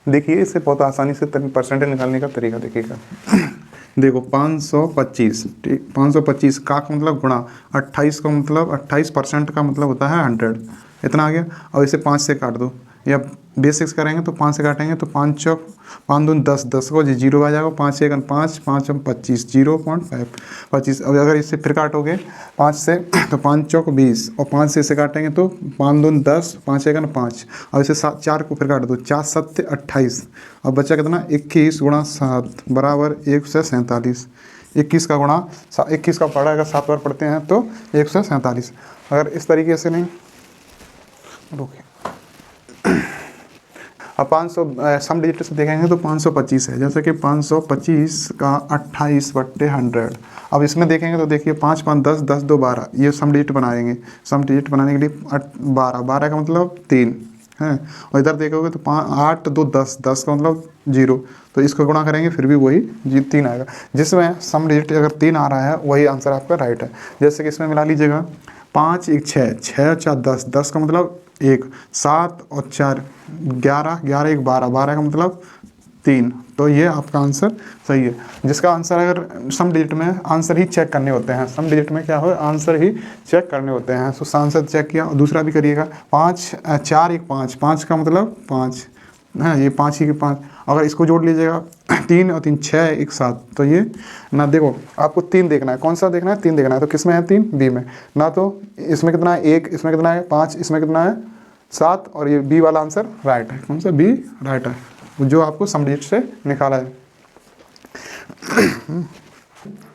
देखिए इससे बहुत आसानी से परसेंटेज निकालने का तरीका देखिएगा। देखो 525, ठीक, 525 का मतलब गुणा 28 का मतलब 28% का मतलब होता है 100, इतना आ गया। और इसे 5 से काट दो, या बेसिक्स करेंगे तो 5 से काटेंगे तो 5 चौक 5 दून 10, 10 को जीरो आ जाएगा, 5 एक 5, 5 25, 0.5 25। अब अगर इससे फिर काटोगे 5 से तो 5 चौक 20, और 5 से इसे काटेंगे तो 5 दून 10, 5 एक 5, और इसे 4 को फिर काट दो, 4 7 28। अब बचा कितना 21 गुणा 7 बराबर 147। 21 का गुणा 21 का पढ़ा अगर 7 बार पढ़ते हैं तो 147। अगर इस तरीके से नहीं रोके, अब 500 सम डिजिट से देखेंगे तो 525 है, जैसे कि 525 का 28/100। अब इसमें देखेंगे तो देखिए 5 5 10 10 2 12, ये सम डिजिट बनाएंगे। सम डिजिट बनाने के लिए 12 12 का मतलब 3 है, और इधर देखोगे तो 8 2 10 10 का मतलब 0, तो इसको गुणा करेंगे फिर भी वही 3 आएगा। जिसमें सम डिजिट अगर 3 आ रहा है वही आंसर आपका राइट है। जैसे कि इसमें मिला लीजिएगा 5 1 6, 6 4 10, 10 का मतलब 1, 7 और 4 11, 11 1 12, 12 का मतलब 3, तो ये आपका आंसर सही है। जिसका आंसर अगर सम डिजिट में आंसर ही चेक करने होते हैं, सम डिजिट में क्या हो आंसर ही चेक करने होते हैं, तो आंसर चेक किया। और दूसरा भी करिएगा 5 4 1 5, 5 का मतलब 5 है, ये 5 ही के 5। अगर इसको जोड़ लीजिएगा 3 और 3 6 1 7, तो ये ना देखो आपको 3 देखना है, कौन सा देखना है 3 देखना है, तो किस में है 3 बी में ना, तो इसमें कितना है 1, इसमें कितना है 5, इसमें कितना है 7, और ये बी वाला आंसर राइट है। कौन सा बी राइट है, जो आपको सम डिजिट से निकाला है।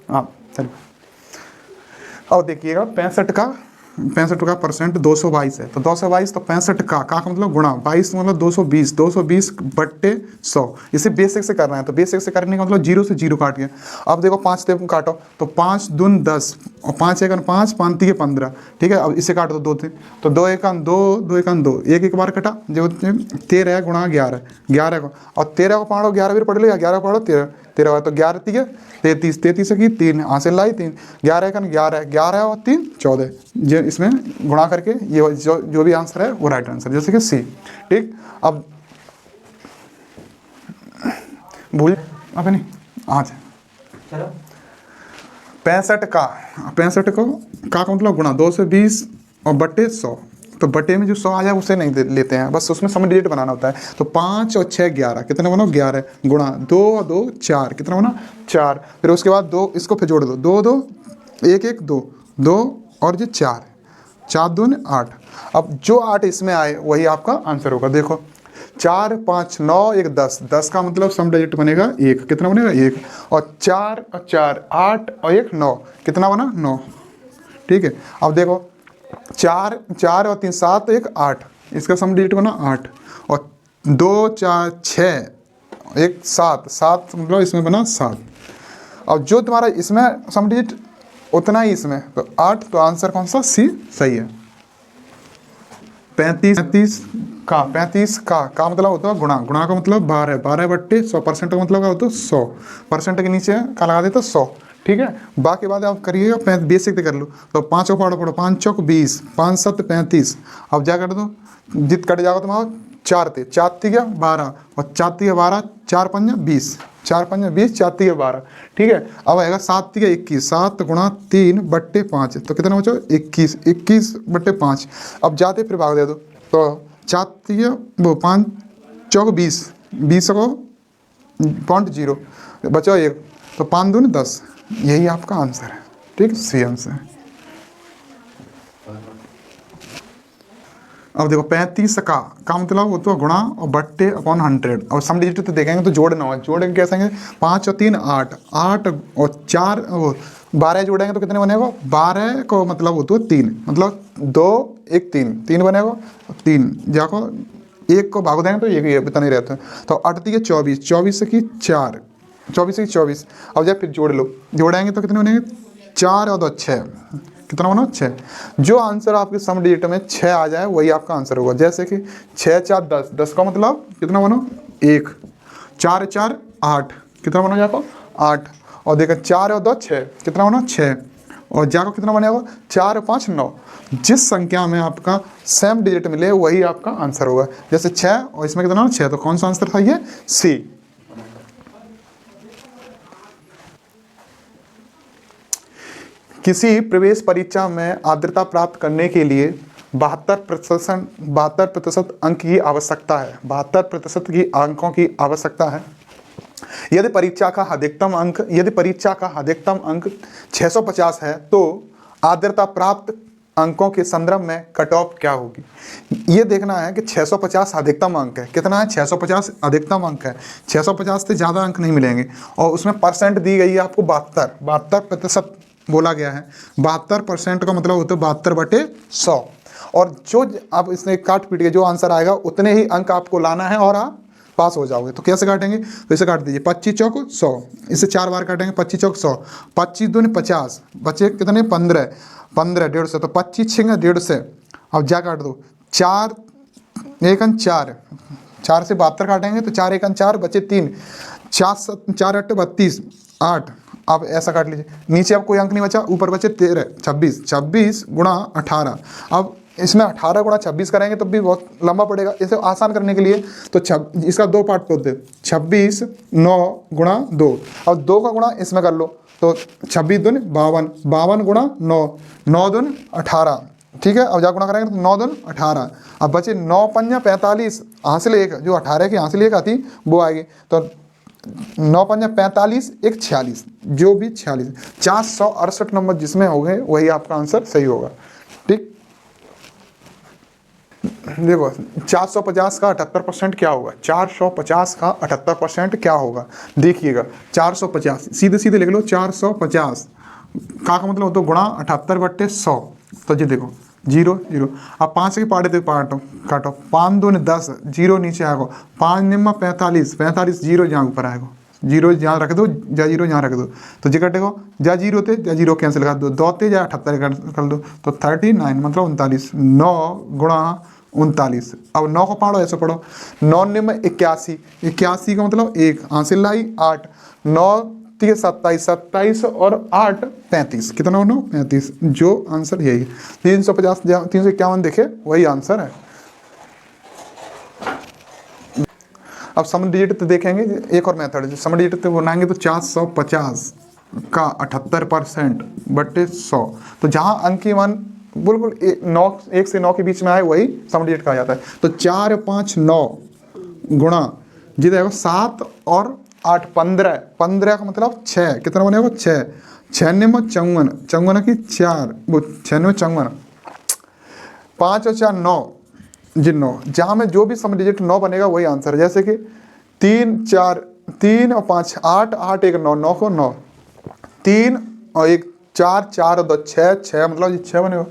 हाँ चलिए, अब देखिएगा 65 का परसेंट 222 है, तो 222 तो 65 का मतलब गुणा 22 मतलब 220, 220 बट्टे 100। इसे बेसिक से करना है, तो बेसिक से करने का मतलब 0 से 0 काट गया। अब देखो 5 से काटो तो 5 दून 10 और 5 एक 5, 5 3 15, ठीक है। अब इसे काटो 2 थे तो 2 एक 2, 2 एक 2, एक एक बार कटा जो 13 गुणा 11, 11 को, और 13 को पढ़ो 11 भी पढ़ लो, या 11 को पढ़ो 13, 13 हुआ तो 11 3 33, 33 की 3 हासिल लाई 3, 11 का 11, 11 और 3 14, जो इसमें गुणा करके ये जो भी आंसर है वो राइट आंसर, जैसे कि सी। ठीक, अब भूल अब नहीं आज 65 का मतलब गुणा 220 और बट्टे 100, तो बटे में जो 100 आ जाए उसे नहीं लेते हैं, बस उसमें सम डिजिट बनाना होता है। तो 5 और 6 11, कितना बना 11 गुणा 2 और 2 4, कितना बना 4, फिर उसके बाद 2 इसको फिर जोड़ दो, 2 2 1 1 2 2 और ये 4 4 2 8। अब जो 8 इसमें आए वही आपका आंसर होगा। देखो 4 5 9 1 10, 10 का मतलब सम डिजिट बनेगा 1, कितना बनेगा 1, और 4 और 4 8 और 1 9, कितना बना 9। ठीक है, अब देखो 4 4 और 3 7 1 8, इसका सम डिजिट बना 8, और 2 4 6 1 7, 7 मतलब इसमें बना 7। अब जो तुम्हारा इसमें सम डिजिट उतना ही इसमें, तो 8, तो आंसर कौन सा सी सही है। 35 का मतलब होता है गुणा, गुणा का मतलब 12, 12 बट्टे 100, परसेंट का मतलब क्या होता है 100, परसेंट के नीचे का लगा देते 100। ठीक है, बाकी बात आप करिएगा बेसिक कर लो, तो 5 को पढ़ो 5 चौक 20, 5 7 35, अब जा कर दो जित कट जाओगे तुम्हारा 4 थे 4 3 12, और 4 3 12, 4 5 20, 4 5 20, 4 3 12। ठीक है, अब आएगा 7 3 21, 7 गुणा 3 बट्टे 5, तो कितना बचा 21, 21 बट्टे 5। अब जाते फिर भाग दे दो, तो 4 3 वो 5 चौक 20, 20 को पॉइंट 0 बचा 1, तो 5 दूनी 10, यही आपका आंसर है। ठीक, सी आंसर। अब देखो 35 का मतलब वो तो गुणा और बट्टे अपॉन 100, और सम डिजिट तो देखेंगे तो जोड़ना होगा, जोड़ेंगे कैसे 5 और 3 8, 8 और 4 12 जोड़ेंगे तो कितने बनेगा 12 को मतलब वो तो 3, मतलब 2 1 3 3 बनेगा 3, जाको 1 को भाग देंगे तो ये पता नहीं रहता। तो 8 3 24, 24 की 4, 24 की 24, अब जब फिर जोड़ लो, जोड़ेंगे तो कितने बनेंगे 4 और 2 6, कितना बना 6। जो आंसर आपके सम डिजिट में 6 आ जाए वही आपका आंसर होगा। जैसे कि 6 4 10, 10 का मतलब कितना बना 1, 4 4 8, कितना बना जाता 8, और देखो 4 और 2 6, कितना बना 6, और जा को कितना बनेगा 4 5 9। जिस संख्या में आपका सेम डिजिट मिले वही आपका आंसर होगा। जैसे 6 और इसमें कितना 6, तो कौन सा आंसर था ये सी। किसी प्रवेश परीक्षा में आर्द्रता प्राप्त करने के लिए 72% अंक की आवश्यकता है। 72% की अंकों की आवश्यकता है। यदि परीक्षा का अधिकतम अंक 650 है तो आर्द्रता प्राप्त अंकों के संदर्भ में कट ऑफ क्या होगी। ये देखना है कि 650 अधिकतम अंक है। कितना है 650 अधिकतम अंक है। 650 से ज़्यादा अंक नहीं मिलेंगे। और उसमें परसेंट दी गई है आपको 72% बोला गया है। 72% का मतलब होता है 72/100। और जो आप इसने काट पीट के जो आंसर आएगा उतने ही अंक आपको लाना है और आप पास हो जाओगे। तो कैसे काटेंगे, तो इसे काट दीजिए 25 चौक 100, इसे 4 बार काटेंगे 25 चौक 100, 25 दूनी 50, बचे कितने 15, 15 150, तो 25 छिंगा 150। अब जा काट दो 4 1 4, 4 से 72 काटेंगे तो 4 1 4 बचे 3, 4 8 32 8। अब ऐसा काट लीजिए, नीचे अब कोई अंक नहीं बचा, ऊपर बचे 13 26, 26 गुणा 18। अब इसमें 18 गुणा 26 करेंगे तो भी बहुत लंबा पड़ेगा। इसे आसान करने के लिए तो इसका 2 पार्ट कर दे, 26 9 गुणा 2। अब 2 का गुणा इसमें कर लो तो 26 दून 52, 52 गुणा 9, 9 दून 18। ठीक है, अब जा गुणा करेंगे तो 9 दून 18। अब बचे 9 पंजा 45, हासिल 1, जो 18 की हासिल 1 आती वो आएगी। तो 9 पंजा 45 1 46, जो भी 46, 468 नंबर जिसमें हो गए वही आपका आंसर सही होगा। ठीक, देखो 450 का 78% क्या होगा, 450 का 78% क्या होगा, देखिएगा 450 सीधे सीधे लिख लो। 450 का मतलब होता है गुणा 78/100। तो जी देखो 0 0। अब 5 के पार्ट काटो, 5 दूनी 10, 0 नीचे आएगा, 5 निम्मा 45, 45 0 यहाँ ऊपर आएगा, 0 यहाँ रख दो, जा 0 यहाँ रख दो, तो जी कटेगा जा 0 थे, जा 0 कैंसिल कर दो, 2 थे जा 78 कर दो, तो 39 मतलब 39। 9 गुणा 39। अब 9 को पढ़ो, ऐसे पढ़ो, 9 में 81, 81 का मतलब 1 हासिल लाई 8, 9 27, 27 और 8 35, कितना हो 35। जो आंसर यही है 350 351 देखे वही आंसर है। अब सम डिजिट देखेंगे, एक और मेथड है सम डिजिट बनाएंगे तो 450 का 78%/100। तो जहाँ अंक की मान बिल्कुल 1 से 9 के बीच में आए वही सम डिजिट कहा जाता है। तो 4 5 9 गुणा जी देखो 7 और 8 15, 15 का मतलब 6, कितना बनेगा 6, 6 में 54, 54 की 4, वो 6 में 54, 5 और 4 9 जी 9। जहाँ में जो भी सम डिजिट 9 बनेगा वही आंसर है। जैसे कि 3 4 3 और 5 8 8 1 9, 9 को 9, 3 और 1 4 4 और 2 6 6 मतलब 6 बनेगा।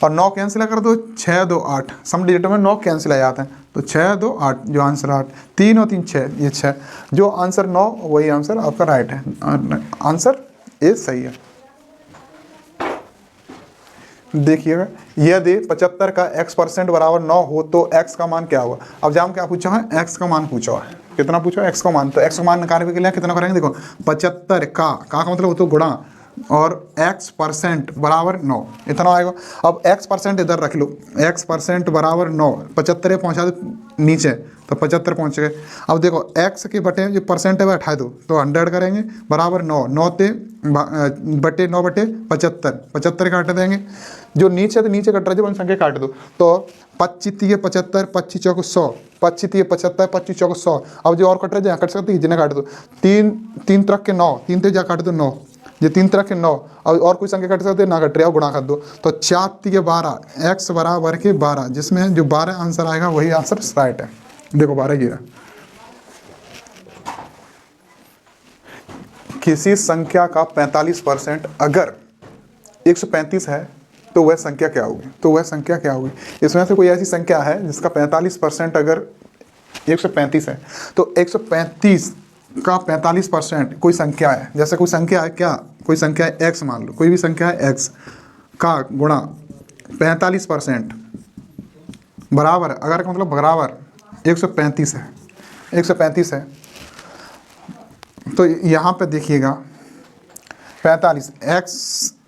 और 9 कैंसिल कर दो, 6 2 8, सम डिजिट में 9 कैंसिल आ जाते हैं, तो 6 2 8 जो आंसर 8, 3 और 3 6, ये 6, जो आंसर 9 वही आंसर आपका राइट है। आंसर ए सही है। देखिएगा यदि 75 का x% बराबर 9 हो तो x का मान क्या होगा। अब जहाँ क्या पूछा है, x का मान पूछा है, कितना पूछा x का मान, तो x का मान निकालने के लिए कितना करेंगे, देखो 75 का मतलब हो तो गुणा और x% बराबर 9, इतना आएगा। अब x% इधर रख लो, x% बराबर 9, 75 पहुँचा दो नीचे तो 75 पहुँच गए। अब देखो x के बटे जो परसेंट है वह हटा दो तो 100 करेंगे बराबर 9, 9 ते बटे 9 बटे 75, 75 काट देंगे। जो नीचे तो नीचे कट रहा है संख्या काट दो, तो 25 3 75, 25 चौक 100, 25 3 75, 25 चौक 100। अब जो और कट रहे हैं कट सकते हैं, जिन्हें काट दो, 3 3 तरह के 9, 3 ते जा काट दो 9, ये 3 तरह के 9। और कोई संख्या कट सकते हैं ना, कट रहे हो गुणा कर दो, तो 4 3 12, x बराबर के 12, जिसमें जो 12 आंसर आएगा वही आंसर राइट है। देखो 12 गिरा। किसी संख्या का 45% अगर 135 है तो वह संख्या क्या होगी, तो वह संख्या क्या होगी। इसमें से कोई ऐसी संख्या है जिसका 45% अगर 135 है, तो 135 का 45% कोई संख्या है, जैसे कोई संख्या है क्या, कोई संख्या है x, मान लो कोई भी संख्या है x का गुणा 45% बराबर, अगर का मतलब बराबर 135 है, 135 है, तो यहाँ पे देखिएगा 45 x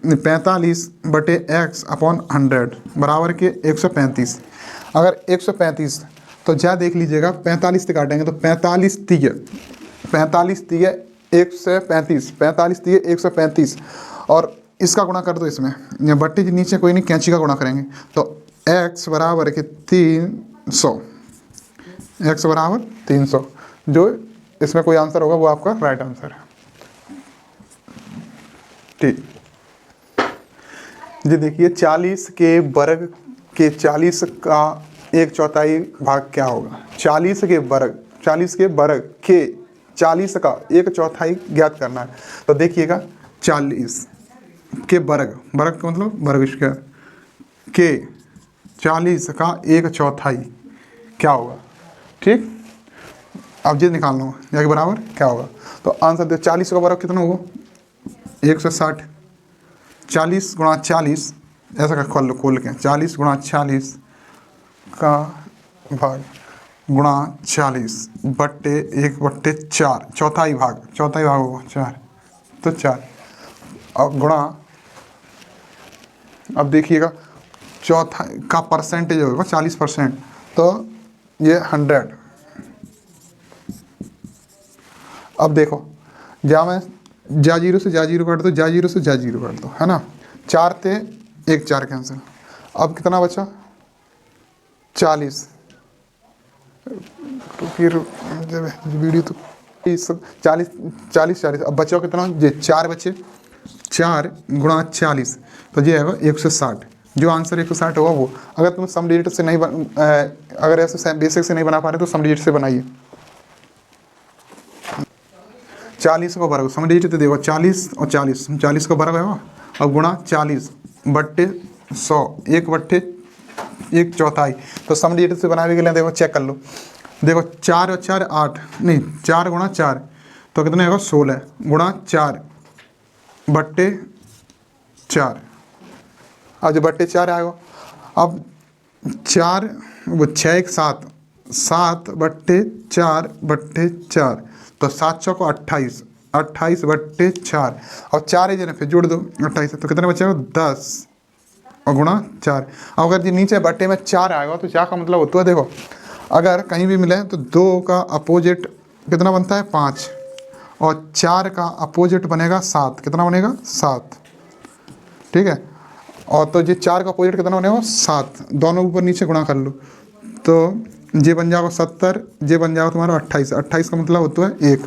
45/100 बराबर के 135। अगर 135 तो जा देख लीजिएगा 45 से काटेंगे तो 45 तीय 135, 45 तीय 135 और इसका गुणा कर दो इसमें, या बट्टे के नीचे कोई नहीं, कैंची का गुणा करेंगे तो x बराबर के 300, x बराबर 300। जो इसमें कोई आंसर होगा वो आपका राइट आंसर है। ठीक जी, देखिए 40 के वर्ग के 40 का 1/4 भाग क्या होगा। 40 के वर्ग के 40 का 1/4 ज्ञात करना है। तो देखिएगा 40 के वर्ग का मतलब वर्ग स्क्वायर के 40 का 1/4 क्या होगा। ठीक, अब ये निकालना होगा या के बराबर क्या होगा। तो आंसर दे 40 का वर्ग कितना होगा 160। 40 गुणा 40 ऐसा कर खोल के 40 गुणा 40 का भाग गुणा 40 बट्टे 1/4 चौथाई भाग होगा 4 तो 4 अब गुणा, अब देखिएगा चौथा का परसेंटेज होगा 40%, तो ये 100। अब देखो जा जीरो से जा जीरो काट दो, जा जीरो से जा जीरो काट दो, है ना। 4 थे 1 4 कैंसिल। अब कितना बचा 40। तो फिर वीडियो तो 40 अब बचा कितना, ये 4 बचे, 4 गुणा 40 तो ये है 160। जो आंसर 160 होगा वो। अगर तुम सम डिजिट से नहीं अगर ऐसे बेसिक से नहीं बना पा रहे तो सम डिजिट से बनाइए। 40 का वर्ग सम डिजिट तो देखो 40 और 40 का वर्ग है और गुणा 40 बट्टे 100 1/4। तो सम डिजिट से बनाने के लिए देखो चेक कर लो, देखो 4 और 4 8 नहीं 4 गुणा 4 तो कितना होगा 16 गुणा 4 बट्टे 4। अब जो बट्टे 4 आएगा, अब 4 वो 6 1 7 7 बट्टे 4 तो 7 चौको 28 बट्टे 4 और 4 जने फिर जोड़ दो 28 तो कितना बचेगा 10 और गुणा 4। अब अगर जी नीचे बट्टे में 4 आएगा तो 4 का मतलब होता है, देखो अगर कहीं भी मिले तो 2 का अपोजिट कितना बनता है 5 और 4 का अपोजिट बनेगा 7। कितना बनेगा 7, ठीक है। और तो ये 4 का अपोजिट कितना बनेगा 7, दोनों ऊपर नीचे गुणा कर लो तो ये बन जाएगा 70, ये बन जाएगा तुम्हारा 28 का मतलब होता है 1।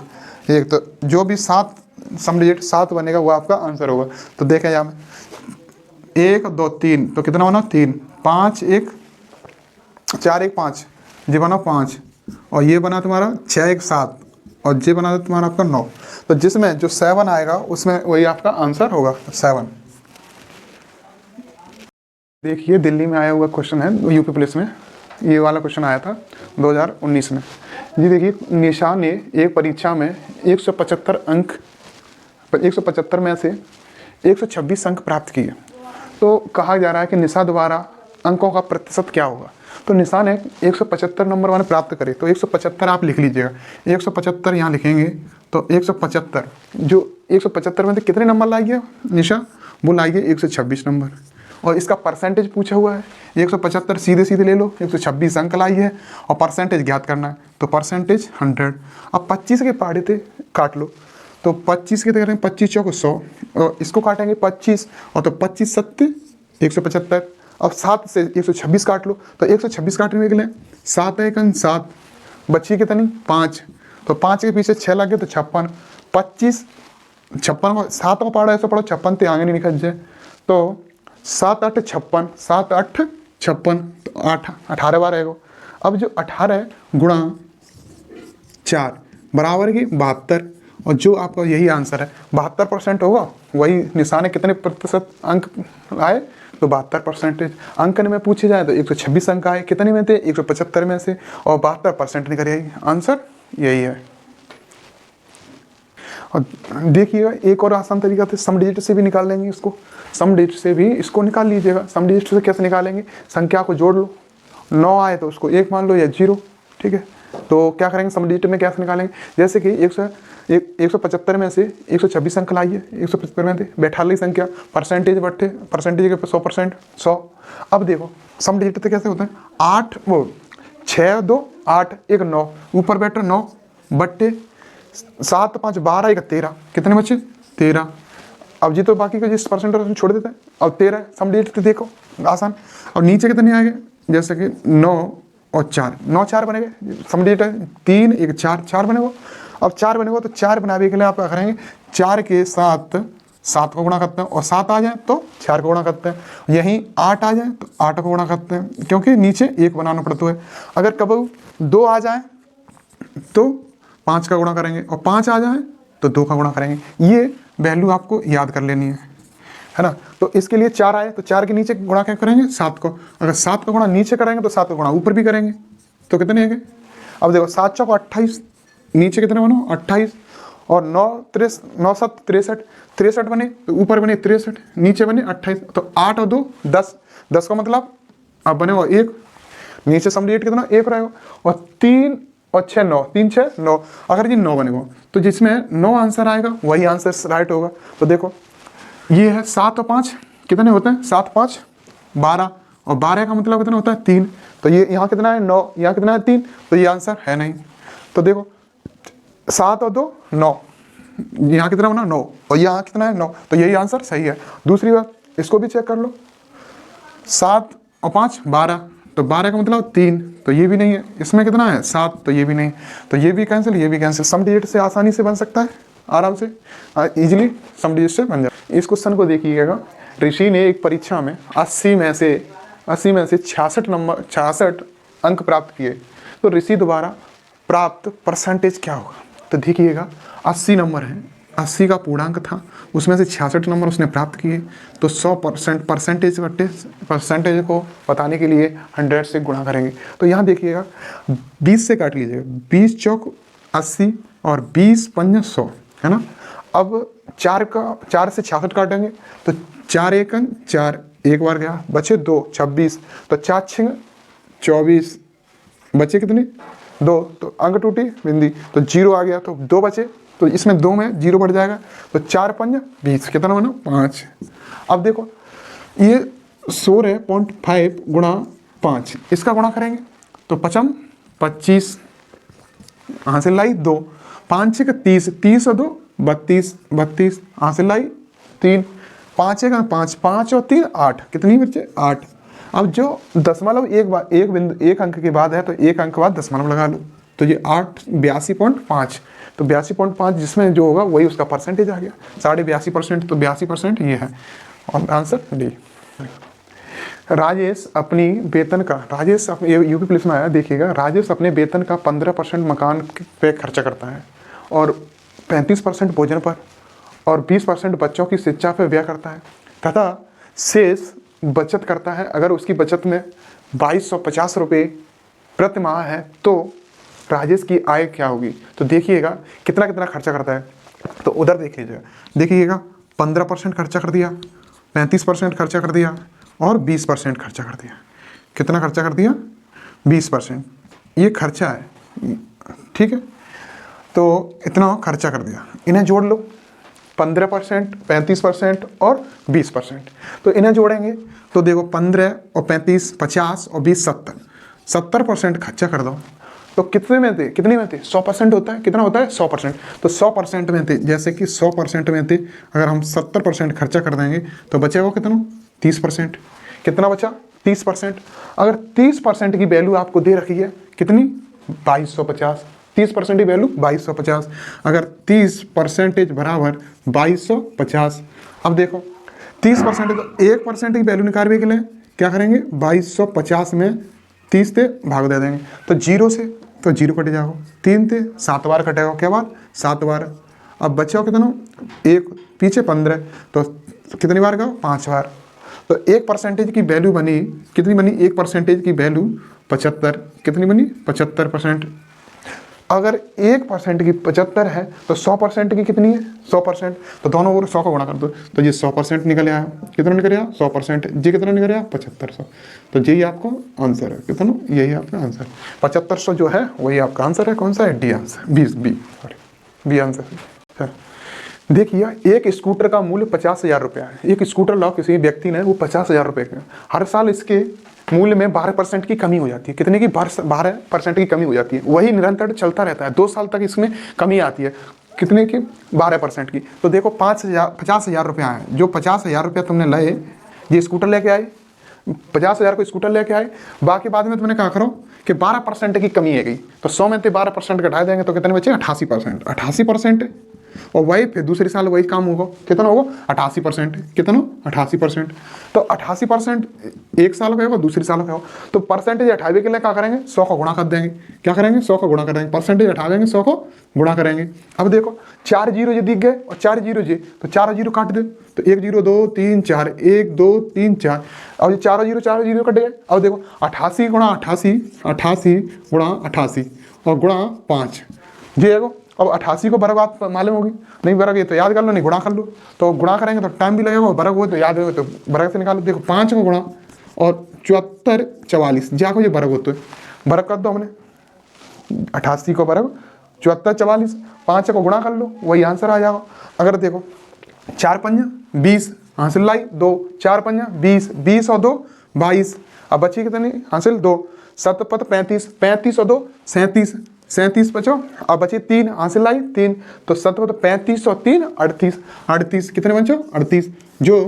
तो जो भी 7 सम डिजिट 7 बनेगा वो आपका आंसर होगा। तो देखें यहाँ में 1 2 3 तो कितना बना 3 5 1 4 1 5 ये बना 5 और ये बना तुम्हारा 6 1 7 और ये बना तुम्हारा आपका 9। तो जिसमें जो 7 आएगा उसमें वही आपका आंसर होगा 7। देखिए दिल्ली में आया हुआ क्वेश्चन है, यूपी पुलिस में ये वाला क्वेश्चन आया था 2019 में। जी देखिए निशा ने एक परीक्षा में 175 में से 126 अंक प्राप्त किए। तो कहा जा रहा है कि निशा द्वारा अंकों का प्रतिशत क्या होगा। तो निशा ने 175 नंबर वाले प्राप्त करे तो 175 आप लिख लीजिएगा। 175 यहाँ लिखेंगे तो 175 जो 175 में से कितने नंबर लाइए निशा, वो लाइए 126 नंबर। और इसका परसेंटेज पूछा हुआ है 175 सीधे ले लो 126 अंक लाई है और परसेंटेज ज्ञात करना है तो परसेंटेज 100। अब 25 के पाड़े थे काट लो तो 25 के करेंगे 25 चौको 100 और इसको काटेंगे 25 और तो 25 7 175। अब 7 से 126 काट लो तो 126 काटने के लिए 7 1 7 बची कितनी 5 तो 5 के पीछे 6 लग गए तो 56। 25 56 को 7 को पाड़ा ऐसा पढ़ो 56 तो आगे नहीं निकल जाए तो 7 8 56 7 8 56 तो 8 18 बार आएगा। अब जो 18 गुणा 4 बराबर की 72 और जो आपका यही आंसर है 72% होगा। वही निशान कितने प्रतिशत अंक आए तो 72% अंक में पूछे जाए तो 126 अंक आए, कितने में थे 175 में से और 72% निकल आंसर यही है। और देखिएगा एक और आसान तरीका था, सम डिजिट से भी निकाल लेंगे इसको। सम डिजिट से भी इसको निकाल लीजिएगा। सम डिजिट से कैसे निकालेंगे, संख्या को जोड़ लो, 9 आए तो उसको 1 मान लो या 0, ठीक है। तो क्या करेंगे, सम डिजिट में क्या निकालेंगे, जैसे कि 175 में से 126 अंक लाइए, 175 में से 42 संख्या, परसेंटेज बट्टे परसेंटेज के 100%, 100। अब देखो सम डिजिट तो कैसे होता है, 8 वो 6 2 8 1 9, ऊपर बैठे 9 बट्टे 7 5 12 1 13, कितने बचे 13। अब जी तो बाकी का जिस परसेंट छोड़ देते हैं। अब 13 सम डिजिट देखो आसान। और नीचे कितने आ गए, जैसे कि 9 और 4, 9 4 बनेंगे, सम डिजिट है 3 1 4, 4 बनेगा। अब 4 बनेगा तो 4 बनाने के लिए आप क्या करेंगे, 4 के साथ 7 को गुणा करते हैं, और 7 आ जाए तो 4 को गुणा करते हैं, यहीं 8 आ जाए तो 8 को गुणा करते हैं, क्योंकि नीचे 1 बनाना पड़ता है। अगर कब 2 आ जाए तो 5 का गुणा करेंगे, और 5 आ जाए तो 2 का गुणा करेंगे। ये वैल्यू आपको याद कर लेनी है ना। तो इसके लिए 4 आए तो 4 के नीचे गुणा क्या करेंगे, 7 को। अगर 7 का गुणा नीचे करेंगे तो 7 का गुणा ऊपर भी करेंगे, तो कितने हैं। अब देखो 7 चौक 28, नीचे कितने बनो 28, और 9 7 63, 63 बने तो ऊपर बने 63, नीचे बने 28, तो 8 और 2 10, 10 का मतलब अब बने वो 1, नीचे सम डिजिट कितना 1 रहेगा, और 3 और 6 9, 3 6 9, अगर जी 9 बनेगा तो जिसमें 9 आंसर आएगा वही आंसर राइट होगा। तो देखो ये है 7 और 5 कितने होते हैं, 7 5 12, और 12 का मतलब कितना होता है 3, तो ये यहाँ कितना है 9, यहाँ कितना है 3, तो ये आंसर है नहीं। तो देखो 7 और 2 9, यहाँ कितना होना 9, और यहाँ कितना है 9, तो यही आंसर सही है। दूसरी बात इसको भी चेक कर लो, 7 और 5 12, तो 12 का मतलब 3, तो ये भी नहीं है। इसमें कितना है 7, तो ये भी नहीं, तो ये भी कैंसिल, ये भी कैंसिल। सम डिजिट से आसानी से बन सकता है, आराम से इजीली सम डिजिट से बन जाए। इस क्वेश्चन को देखिएगा, ऋषि ने एक परीक्षा में 80 में से 66 अंक प्राप्त किए, तो ऋषि द्वारा प्राप्त परसेंटेज क्या होगा। तो देखिएगा 80 नंबर है, 80 का पूर्णांक था, उसमें से 66 नंबर उसने प्राप्त किए, तो 100% परसेंटेज बट्टे परसेंटेज को बताने के लिए 100 से गुणा करेंगे। तो यहाँ देखिएगा 20 से काट लीजिएगा, 20 चौक 80 और 20 पंजा 100, है ना। अब 4 से 66 काटेंगे तो 4 1 4, एक बार गया, बचे 2 26, तो 4 6 24, बचे कितने 2, तो अंक टूटी बिंदी, तो 0 आ गया, तो 2 बचे, तो इसमें 2 में 0 बढ़ जाएगा, तो 4 5 20, कितना बना 5। अब देखो ये 16.5 गुणा 5, इसका गुणा करेंगे तो 5 25, हासिल लाई 2, 5 6 30, 30 और 2 32, 32 हासिल लाई 3, 5 1 5, 5 और 3 8, कितनी बचे 8। अब जो दशमलव एक अंक के बाद है तो एक अंक बाद दशमलव लगा लो, तो ये 82.5, तो 82.5 जिसमें जो होगा वही उसका परसेंटेज आ गया, 82.5%, तो 82% ये है, और आंसर डी। राजेश अपनी वेतन का, राजेश यूपी पुलिस में आया, देखिएगा राजेश अपने वेतन का 15% मकान पे खर्चा करता है, और 35% भोजन पर, और 20% बच्चों की शिक्षा पर व्यय करता है, तथा शेष बचत करता है। अगर उसकी बचत में 2250 रुपये प्रति माह है तो राजेश की आय क्या होगी। तो देखिएगा कितना कितना खर्चा करता है, तो उधर देख लीजिएगा, देखिएगा 15% खर्चा कर दिया, 35% खर्चा कर दिया, और 20% खर्चा कर दिया। कितना खर्चा कर दिया 20%, ये खर्चा है, ठीक है। तो इतना खर्चा कर दिया, इन्हें जोड़ लो, 15%, 35% और 20%, तो इन्हें जोड़ेंगे तो देखो 15 और 35 50 और 20 70, 70% खर्चा कर दो, तो कितने में थे 100% होता है, कितना होता है 100%, तो 100% में थे, जैसे कि 100% में थे, अगर हम 70% खर्चा कर देंगे तो बचेगा कितना 30%, कितना बचा 30%। अगर 30% की वैल्यू आपको दे रखी है कितनी 2250, 30% की वैल्यू 2250, अगर 30% बराबर 2250। अब देखो 30% तो 1% की वैल्यू निकालने के लिए क्या करेंगे, 2250 में 30 से भाग दे देंगे, तो 0 से तो 0 कट जाएगा, 3 से 7 बार कटेगा, क्या बार 7 बार। अब बचा कितना 1 पीछे 15, तो कितनी बार गया 5 बार, तो 1% की वैल्यू बनी, कितनी बनी 1% की वैल्यू 75, कितनी बनी 75%। अगर 1% की 75 है तो 100% की कितनी है 100%। तो दोनों ओर 100 को गुणा कर दो तो ये 100% निकल आया। कितना निकल आया 100%। ये कितना निकल आया 7500। तो यही आपको आंसर है। कितना, यही आपका आंसर 7500 जो है वही आपका आंसर है। कौन सा है, डी आंसर, बी आंसर। देखिए एक स्कूटर का मूल्य 50,000 रुपया है। एक स्कूटर लाओ किसी व्यक्ति ने, वो 50,000 रुपये का। हर साल इसके मूल्य में 12% की कमी हो जाती है। कितने की, 12% की कमी हो जाती है। वही निरंतर चलता रहता है, 2 साल तक इसमें कमी आती है। कितने की, 12% की। तो देखो 50,000 रुपया है। जो 50,000 रुपया तुमने लाए, ये स्कूटर लेके आए, 50,000 को स्कूटर लेके आए, बाकी बाद में तुमने कहा करो कि 12% की कमी है गई। तो 100 में से 12% घटा देंगे तो कितने बचे, 88%। 88%, और वही फिर दूसरी साल वही काम होगा। कितना होगा, 88%। कितना, 88%। तो 88% एक साल का होगा, दूसरी साल का होगा। तो परसेंटेज हटावे के लिए क्या करेंगे, 100 को गुणा कर देंगे। क्या करेंगे, 100 को गुणा कर देंगे। परसेंटेज हटा देंगे, 100 को गुणा करेंगे। अब देखो 4 जीरो जो दिख गए और 4 जीरो जे, तो 4 जीरो काट दे। तो 1 0 2 3 4, 1 2 3 4। अब ये 4 जीरो कट गए। अब देखो 88 गुणा 88, 88 गुणा 88 और गुणा 5। ये देखो अब 88 को बर्ग बात मालूम होगी, नहीं बर्ग ये तो याद कर लो, नहीं गुणा कर लो। तो गुणा करेंगे तो टाइम भी लगेगा, बर्ग हो तो याद हो तो बर्ग से निकालो। देखो 5 को गुणा और 74 44, जाको ये बर्ग होते हैं। बर्ग कर दो हमने 88 को बर्ग 74 44, 5 को गुणा कर लो, वही आंसर आ जाएगा। अगर देखो 4 पंजा 20 हासिल लाई 2, 4 पंजा 20, 20 और 2 22। अब बची कितनी हासिल 2, 7 पत 35, 35 और 2 37, 37 बचो। अब बचे 3 हासिल लाई 3, तो 7 पत 35 और 3 38, 38 कितने बचो 38। जो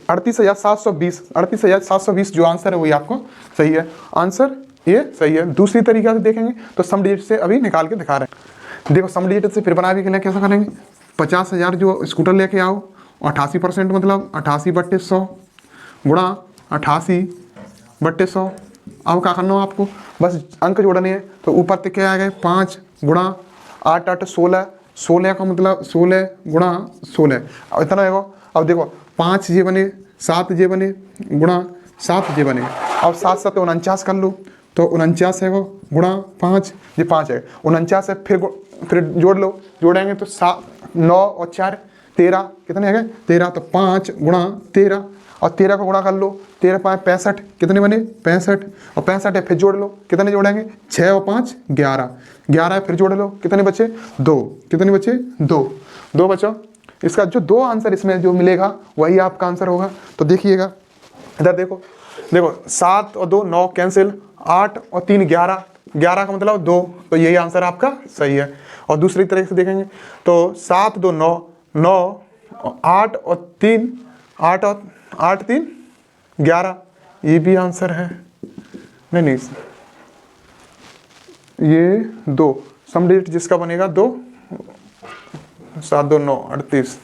38,720, 38,720 जो आंसर है वही आपको सही है। आंसर ये सही है। दूसरी तरीका से देखेंगे तो सम डिजिट से अभी निकाल के दिखा रहे हैं। देखो सम डिजिट से फिर बनाने के लिए कैसा करेंगे, 50,000 जो स्कूटर लेके आओ, 88% मतलब 88/100 गुणा 88/100। अब क्या करना हो आपको, बस अंक जोड़ने हैं। तो ऊपर तक क्या आ गए 5 गुणा 8 8 16, 16 का मतलब 16 गुणा 16, अब इतना आएगा। अब देखो 5 ये बने, 7 ये बने गुणा 7 ये बने। अब 7 7 49 कर लो, तो 49 है गुणा 5, ये 5 है 49 है। फिर जोड़ लो, जोड़ेंगे तो 7 9 और 4 13, कितने है 13। तो 5 गुणा 13 और 13 को गुणा कर लो, 13 5 65, कितने बने 65। और 65 है, फिर जोड़ लो, कितने जोड़ेंगे 6 और 5 11, 11 है, फिर जोड़ लो, कितने बचे 2, कितने बचे 2 बचो। इसका जो 2 आंसर इसमें जो मिलेगा वही आपका आंसर होगा। तो देखिएगा इधर देखो, देखो 7 और 2 9 कैंसिल, 8 और 3 11, 11 का मतलब 2, तो यही आंसर आपका सही है। और दूसरी तरीके से देखेंगे तो 7 2 9, 9 8 और 3 8 और 8 3 11, ये भी आंसर है। नहीं ये 2 सम डिजिट जिसका बनेगा 2, 7 2 9 38।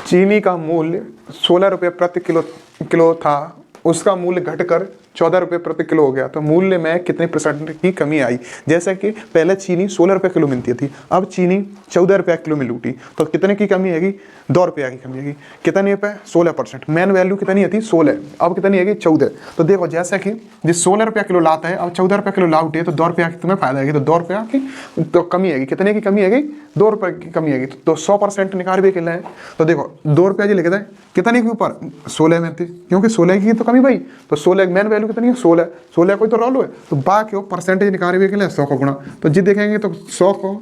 चीनी का मूल्य 16 रुपये प्रति किलो था, उसका मूल्य घटकर 14 रुपये प्रति किलो हो गया। तो मूल्य में कितने % की कमी आई। जैसे कि पहले चीनी 16 रुपये किलो मिलती थी, अब चीनी 14 रुपये किलो मिल उठी। तो कितने की कमी आएगी, 2 रुपये की कमी आएगी। कितनी पे 16%। मेन वैल्यू कितनी थी 16, अब कितनी आएगी 14। तो देखो जैसे कि जिस 16 रुपये किलो लाता है अब 14 रुपये किलो ला उठी है, तो 2 रुपये की तुम्हें फायदा आएगी। तो 2 रुपये की तो कमी आएगी। कितने की कमी आएगी, 2 रुपये की कमी आएगी। तो 100% निकालने के लिए तो देखो 2 रुपये जी लिखे थे, कितने के ऊपर 16 में थी, क्योंकि 16 की तो कमी भाई। तो 16 मेन वैल्यू कितनी है 16, 16 कोई तो रोल है। तो बाकी वो परसेंटेज निकालने के लिए 100 को गुणा, तो जी देखेंगे तो 100 को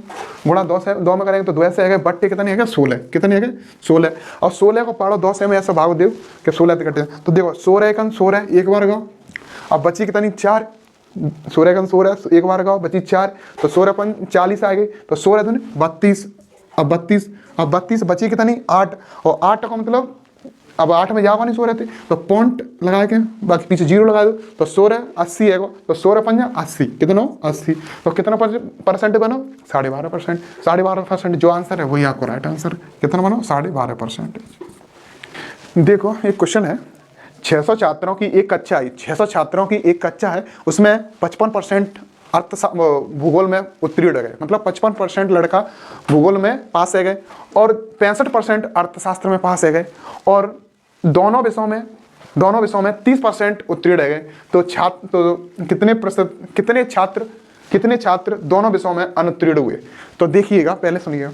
गुणा 2 से 2 में करेंगे तो 2 से आएगा, बट्टे कितनी है 16, कितनी है 16। और 16 को पाड़ो 2 से में ऐसा भाग दो कि 16 कटे। तो देखो 16 एकन 16 एक बार गाओ, अब बची कितनी 4, 16 एकन 16 एक बार गाओ, बची 4, तो 16 पन 40 आ गई। तो 16 दूनी 32, अब 32 बची कितनी 8, और 8 का मतलब अब 8 में जाओगा नहीं 16 थे, तो पॉइंट लगा के बाकी पीछे 0 लगा दो। तो 16 80 है, तो 16 पंजा 80, कितना 80। तो कितना % बनो 12.5%। 12.5% जो आंसर है वही आपको राइट आंसर। कितना बनो 12.5%। देखो एक क्वेश्चन है, 600 छात्रों की एक कक्षा है, 600 छात्रों की एक कक्षा है, उसमें 55% भूगोल में उत्तीर्ण गए, मतलब 55% लड़का भूगोल में पास है गए और 65% अर्थशास्त्र में पास है गए, और दोनों विषयों में दोनों विषयों में 30% उत्तीर्ण रह गए तो कितने छात्र दोनों विषयों में अनुत्तीर्ण हुए। तो देखिएगा, पहले सुनिएगा,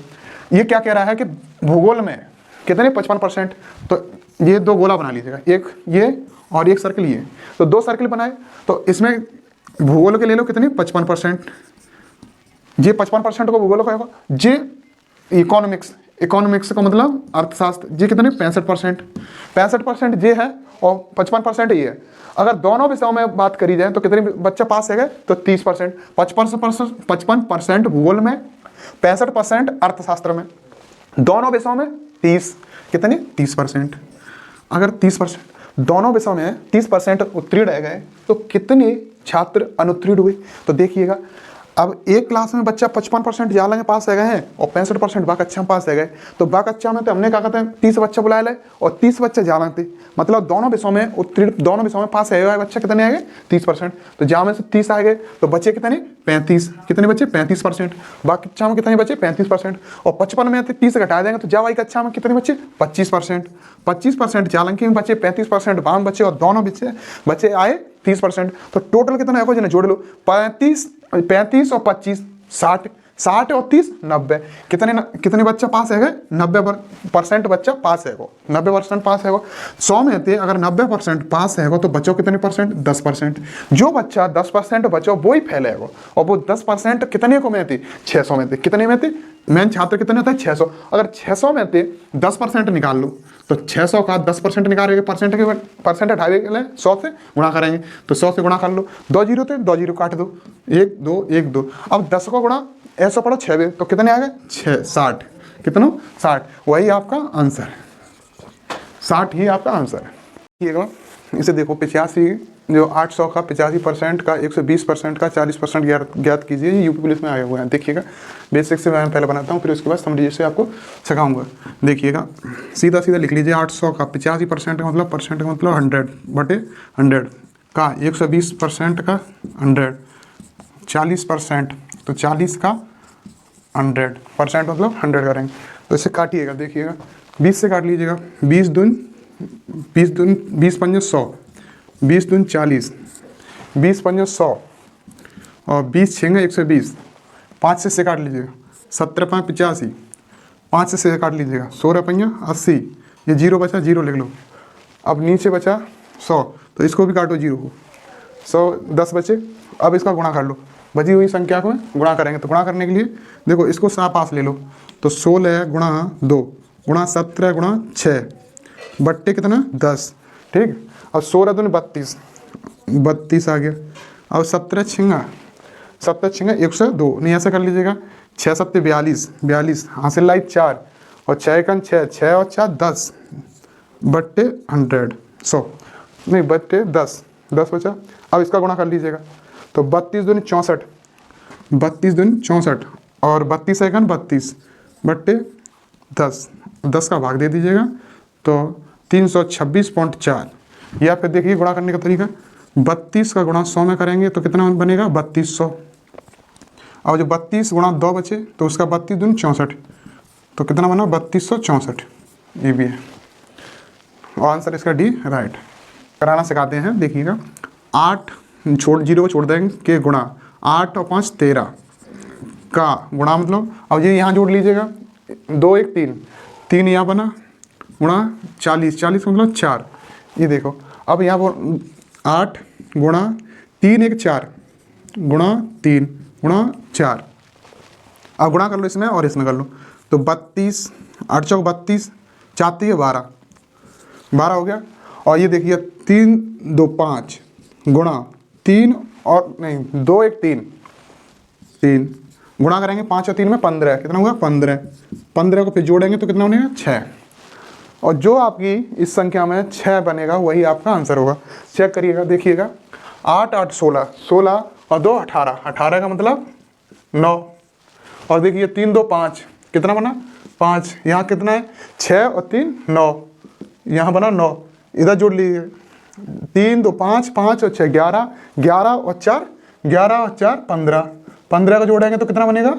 ये क्या कह रहा है कि भूगोल में कितने 55%। तो ये दो गोला बना लीजिएगा, एक ये और एक सर्कल ये, तो दो सर्कल बनाए। तो इसमें भूगोल के ले लो कितने 55%, ये 55% को भूगोल का होगा। जे इकोनॉमिक्स का मतलब अर्थशास्त्र, ये कितने 65% जे है और 55% ये है। अगर दोनों विषयों में बात करी जाए तो कितने बच्चा पास है गए, तो 30%। 55% भूगोल में, 65% अर्थशास्त्र में, दोनों विषयों में 30%। अगर 30% दोनों विषयों में 30% उत्तीर्ण रह गए तो कितने छात्र अनुत्तीर्ण हुए। तो देखिएगा, अब एक क्लास में बच्चा 55% जाला में पास रह गए हैं और 65% बा कक्षा में पास रह गए। तो बा कक्षा में तो हमने क्या कहते हैं 30 बच्चा बुलाए लाए और 30 बच्चे जाला थे, मतलब दोनों विषयों में उत्तीर्ण, दोनों विषयों में पास रह गए बच्चा कितने आ गए 30%। तो जा में से 30 आ गए तो बच्चे कितने 35, कितने बच्चे 35%। बा कक्षा में कितने बच्चे 35% और 55 में 30 घटा देंगे तो जा वाई कक्षा में कितने बच्चे 25%। जालंकी में बच्चे 35%, बाम बच्चे और दोनों बच्चे आए 30%। तो टोटल कितना है जिन्हें जोड़ लो, 35 और 25 60 और 30 90। कितने बच्चा पास है 90% बच्चा पास है 90% पास है 100 में थे। अगर 90% पास है तो बच्चों कितने परसेंट 10%। जो बच्चा 10% बच्चों वो ही फैले है और वो 10% कितने को में थे 600 में थे। कितने में थे मेन छात्र कितने थे 600। अगर 600 में थे 10% निकाल लो तो 600 का 10% निकालेंगे, परसेंट हटावे के लिए 100 से गुणा करेंगे। तो 100 से गुणा कर लो, 2 जीरो थे 2 जीरो काट दो, 1 2 1 2। अब 10 को गुणा ऐसा पढ़ो 6 तो कितने आ गए 6 60, कितना 60। वही आपका आंसर है, 60 ही आपका आंसर है। इसे देखो 85 जो 800 का 85% का 120% का 40% ज्ञात कीजिए। ये यूपी पुलिस में आए हुए हैं। देखिएगा बेसिक से मैं पहले बनाता हूँ, फिर उसके बाद समझिए से आपको सिखाऊंगा। देखिएगा सीधा लिख लीजिए 800 का 85% का मतलब 100 बटे 100 का 120% का 100, 40% तो 40 का 100% मतलब 100 करेंगे। तो इसे काटिएगा, देखिएगा 20 से काट लीजिएगा, 20 दून 20 पंजे 100, 20 दून 40, 20 पंजे 100 और 20 छेंगे 120। 5 से काट लीजिएगा, 17 5 85, 5 से काट लीजिएगा, 16 पंजा 80, ये जीरो बचा, जीरो लिख लो। अब नीचे बचा 100 तो इसको भी काटो, जीरो को 100 10 बचे। अब इसका गुणा कर लो, बची हुई संख्या को गुणा करेंगे। तो गुणा करने के लिए देखो इसको पास ले लो, तो 16 गुणा 2 गुणा 17 गुणा 6 बट्टे कितना 10, ठीक। अब 16 दूनी 32 आ गया। अब 17 छिंगा 102, नहीं ऐसा कर लीजिएगा, 6 7 42 हासिल लाई 4 और 6 कन 6 और 4 10 बट्टे 100 नहीं बट्टे 10 बचा। अब इसका गुणा कर लीजिएगा, तो 32 दूनी 64 और 32 एकन 32 बट्टे 10 का भाग दे दीजिएगा तो 326.4। या फिर देखिए गुणा करने का तरीका, 32 का गुणा 100 में करेंगे तो कितना बनेगा 3200। और जो 32 गुणा 2 बचे तो उसका 32 दूनी 64 तो कितना बना 3264। ये भी है और आंसर इसका डी राइट। कराना सिखाते हैं, देखिएगा 8 जीरो को छोड़ देंगे के गुणा 8 और 5 13 का गुणा मतलब, अब ये यहाँ जोड़ लीजिएगा 2 1 3 यहाँ बना गुणा 40 मतलब 4। ये देखो अब यहाँ पर 8 गुणा 3 1 4 गुणा 3 गुणा 4। अब गुणा कर लो इसमें और इसमें कर लो, तो 32 8 चौक 32 4 3 12 हो गया। और ये देखिए 3 2 5 गुणा 3 और नहीं 2 1 3 गुणा करेंगे 5 और 3 में 15, कितना होगा 15 को फिर जोड़ेंगे तो कितना बनेगा 6। और जो आपकी इस संख्या में 6 बनेगा वही आपका आंसर होगा। चेक करिएगा, देखिएगा 8 8 16 और 2 18 का मतलब 9। और देखिए 3 2 5 कितना बना 5, यहाँ कितना है 6 और 3 9, यहाँ बना 9, इधर जोड़ लीजिए 3 2 5 5 और 6 11 और 4 15 को जोड़ेंगे तो कितना बनेगा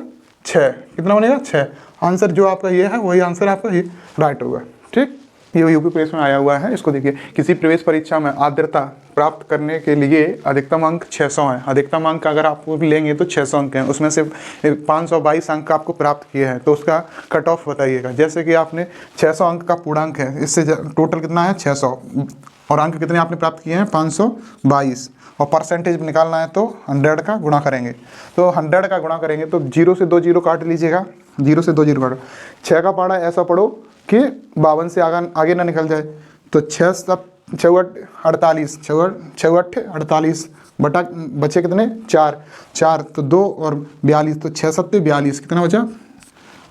6, कितना बनेगा 6। आंसर जो आपका ये है वही आंसर आपका ये राइट होगा, ठीक। ये यूपी पुलिस में आया हुआ है, इसको देखिए। किसी प्रवेश परीक्षा में आर्द्रता प्राप्त करने के लिए अधिकतम अंक 600 है। अधिकतम अंक अगर आप लेंगे तो 600 अंक हैं, उसमें से 522 अंक आपको प्राप्त किए हैं, तो उसका कट ऑफ बताइएगा। जैसे कि आपने 600 अंक का पूर्णांक है, इससे टोटल कितना है 600, और अंक कितने आपने प्राप्त किए हैं 522, और परसेंटेज निकालना है तो 100 का गुणा करेंगे। तो 100 का गुणा करेंगे तो 0 से 2 0 काट लीजिएगा, 0 से 2 0 काटो। 6 का पढ़ा ऐसा पढ़ो कि 52 से आगे ना निकल जाए। तो 6 सब 6 48, 6 48 बटा बचे कितने 4 4, तो 2 और 42, तो 6 7 42, कितना बचा?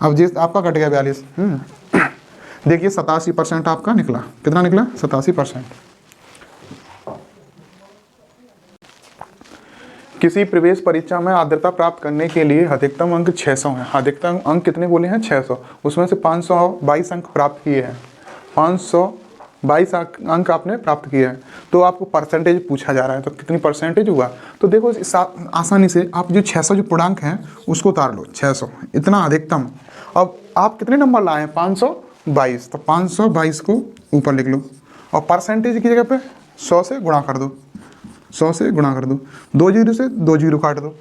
अब जिस आपका कट गया 42। देखिए 87% आपका निकला। कितना निकला? 87%। किसी प्रवेश परीक्षा में आर्द्रता प्राप्त करने के लिए अधिकतम अंक 600 है। अधिकतम अंक कितने बोले हैं? 600, उसमें से 522 अंक प्राप्त किए हैं। 522 अंक आपने प्राप्त किए हैं, तो आपको परसेंटेज पूछा जा रहा है, तो कितनी परसेंटेज हुआ? तो देखो आसानी से आप जो 600 जो पूर्णांक हैं उसको उतार लो, 600 इतना अधिकतम। अब आप कितने नंबर लाए हैं? 522, तो 522 को ऊपर लिख लो, और परसेंटेज की जगह पे 100 से गुणा कर दो, 100 से गुणा कर दो। 2 0 से 2 0 काट दो,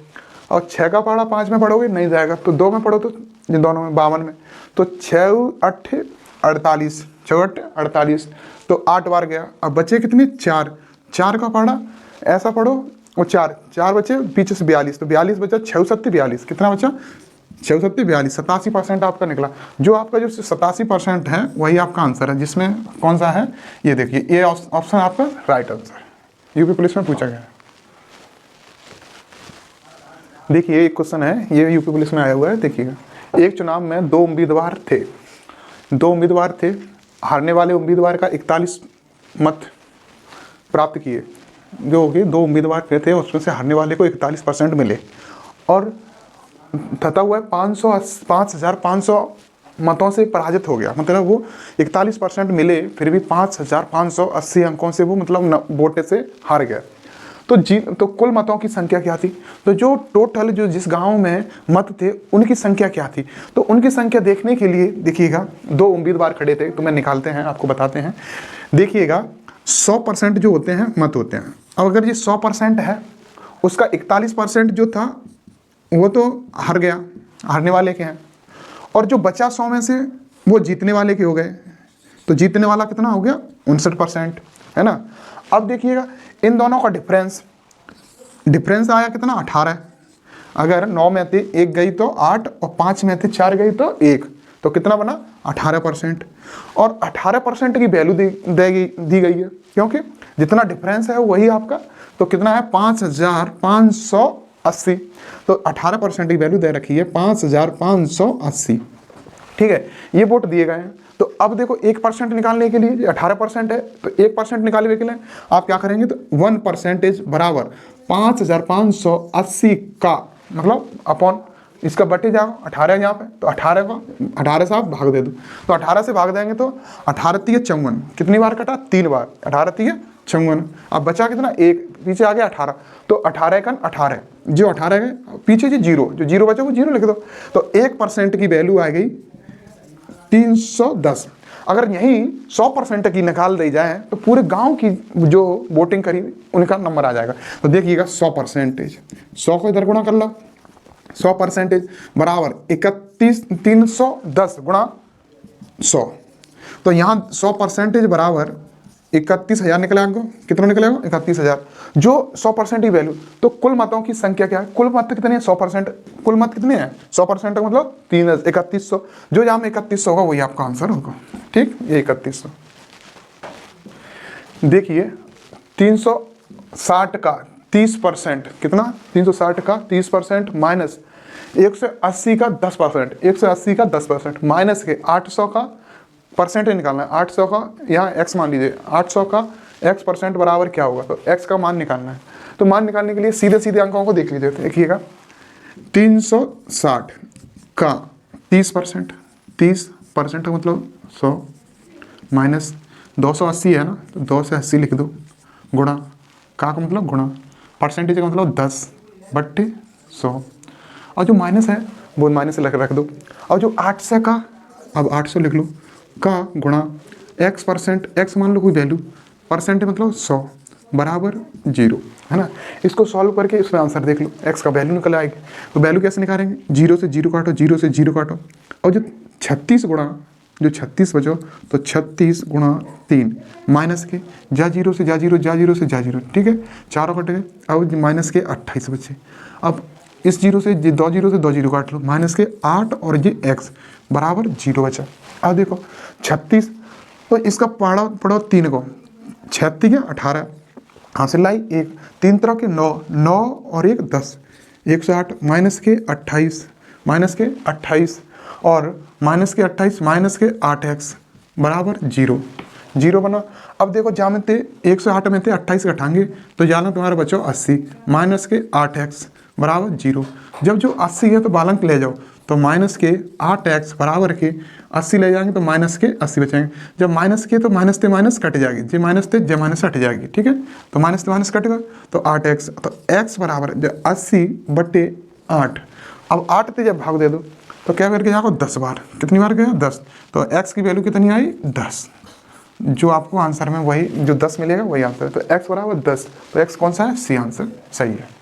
और 6 का पढ़ा 5 में पढ़ोगे नहीं जाएगा, तो 2 में पढ़ो, तो ये दोनों में 52 में, तो 6 8 48, 6 8 48, तो 8 बार गया। अब बचे कितने? 4 4 का पढ़ा ऐसा पढ़ो, और 4 बचे पीछे से 42, तो 42 बचा, 6 7 42, कितना बचा? 6 7 42, 87% आपका निकला। जो आपका जो 87% है वही आपका आंसर है, जिसमें कौन सा है ये देखिए, ये ऑप्शन आपका राइट आंसर है, यूपी पुलिस में पूछा गया है। देखिए एक क्वेश्चन है, ये यूपी पुलिस में आया हुआ है, देखिएगा। एक चुनाव में 2 उम्मीदवार थे, हारने वाले उम्मीदवार का 41 मत प्राप्त किए। जो कि 2 उम्मीदवार थे, उसमें से हारने वाले को 41% मिले, और तथा हुआ 5500 मतों से पराजित हो गया। मतलब वो 41% मिले, फिर भी 5580 अंकों से वो मतलब वोट से हार गया। तो कुल मतों की संख्या क्या थी? तो जो टोटल जो जिस गांव में मत थे उनकी संख्या क्या थी? तो उनकी संख्या देखने के लिए देखिएगा, 2 उम्मीदवार खड़े थे, तो मैं निकालते हैं, आपको बताते हैं। देखिएगा 100% जो होते हैं मत होते हैं। अब अगर ये 100% है, उसका 41% जो था वो तो हार गया, हारने वाले के हैं, और जो बचा 100 में से वो जीतने वाले के हो गए। तो जीतने वाला कितना हो गया? 59%, है ना। अब देखिएगा इन दोनों का डिफरेंस आया कितना? 18। अगर 9 में से 1 गई तो 8, और 5 में से 4 गई तो 1, तो कितना बना? 18%। और 18% की वैल्यू दी गई है, क्योंकि जितना डिफरेंस है वही आपका, तो कितना है? 5580। तो 18% की वैल्यू दे रखी है 5580। ठीक है, ये वोट दिए गए हैं। तो अब देखो 1% निकालने के लिए, 18% है, तो 1% निकालने के लिए आप क्या करेंगे? तो 1% बराबर 5580 का मतलब अपॉन इसका बटे जाओ 18 यहाँ पे, तो 18 से आप भाग दे दो। तो 18 से भाग देंगे तो 18 3 54, कितनी बार कटा? 3 बार। 18 3 56। अब बचा कितना? 1, पीछे आ गया 18, तो 18 का 18, जो 18 है पीछे जो 0 बचा वो 0 लिख दो। तो 1% की वैल्यू आ गई 310। अगर यही 100% की निकाल दी जाए तो पूरे गांव की जो वोटिंग करी उनका नंबर आ जाएगा। तो देखिएगा 100%, 100 को इधर गुणा कर लो, 100% बराबर 310 गुणा 100। तो यहाँ 100% बराबर 31,000 निकला आपको। कितना निकलेगा? 31,000। जो 100% की वैल्यू, तो कुल मतों की संख्या क्या है? कुल मत कितने हैं? 100%। कुल मत कितने हैं? 100% का मतलब 3100। जो यहाँ में 3100 होगा वही आपका आंसर होगा। ठीक, ये 3100। देखिए 360 का 30%, कितना? 360 का 30% माइनस 180 का 10%, 180 का 10% माइनस के 800 का परसेंटेज निकालना है। 800 का यहाँ x मान लीजिए, 800 का x% बराबर क्या होगा? तो x का मान निकालना है। तो मान निकालने के लिए सीधे सीधे अंकों को देख लीजिए। देखिएगा 360 का 30%, 30% का मतलब 100 माइनस 280 है ना, तो 2 से 80 लिख दो, गुणा का मतलब गुणा, परसेंटेज का मतलब 10/100, और जो माइनस है वो माइनस रख दो। और जो 800 का, अब 800 लिख लो, का गुणा x मान लो कोई वैल्यू, परसेंट मतलब 100 बराबर 0, है ना। इसको सॉल्व करके इसमें आंसर देख लो, x का वैल्यू निकल आएगी। तो वैल्यू कैसे निकालेंगे, 0 से 0 काटो, 0 से 0 काटो, और जो 36 गुणा जो 36 बचो तो 36 गुणा 3 माइनस के जा 0 से जा 0, जा 0 से जा 0, ठीक है, चारों कट गए। अब माइनस के 28 बचे। अब इस 0 से 2 0 से 2 0 काट लो, माइनस के 8 और ये x बराबर 0 बचा। अब देखो 36, तो इसका पढ़ो 3 को, 36 है 18 हासिल लाई 1, 3 तरह के 9, 9 और 1 10, 108 माइनस के 28, माइनस के 28 और माइनस के 28 माइनस के 8x बराबर 0, 0 बना। अब देखो जहाँ में थे 108 में थे 28 घटाएंगे तो जाना तुम्हारा बचो 80 माइनस के 8x बराबर 0। जब जो 80 है तो बालंक ले जाओ, तो माइनस के 8x बराबर के 80 ले जाएंगे तो माइनस के 80 बचेंगे। जब माइनस के तो माइनस से माइनस कट जाएगी, जे माइनस थे जे माइनस हट जाएगी, ठीक है। तो माइनस से माइनस कट गया तो 8x, तो x बराबर 80 बटे 8। अब 8 से जब भाग दे दो तो क्या करके जाओ 10 बार, कितनी बार गया 10, तो x की वैल्यू कितनी आई 10। जो आपको आंसर में वही जो 10 मिलेगा वही आंसर है, तो x बराबर 10, तो x कौन सा है, सी आंसर सही है।